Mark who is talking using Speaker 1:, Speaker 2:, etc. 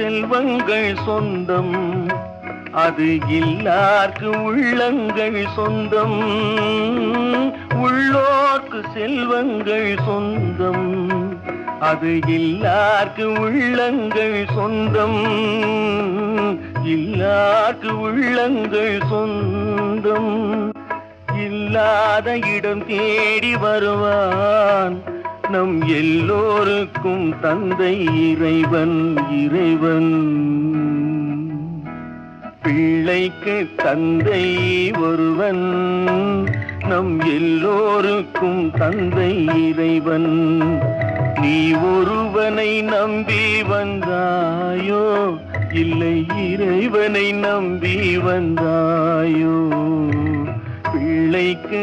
Speaker 1: செல்வங்கள் சொந்தம், அது இல்லார்க்கு உள்ளங்கள் சொந்தம். உள்ளோர்க்கு செல்வங்கள் சொந்தம், அது இல்லார்க்கு உள்ளங்கள் சொந்தம். இல்லார்க்கு உள்ளங்கள் சொந்தம். இல்லாத இடம் தேடி வருவான் நம் எல்லோருக்கும் தந்தை இறைவன். இறைவன் பிள்ளைக்கு தந்தை ஒருவன், நம் எல்லோருக்கும் தந்தை இறைவன். நீ ஒருவனை நம்பி வந்தாயோ, இல்லை இறைவனை நம்பி வந்தாயோ? பிள்ளைக்கு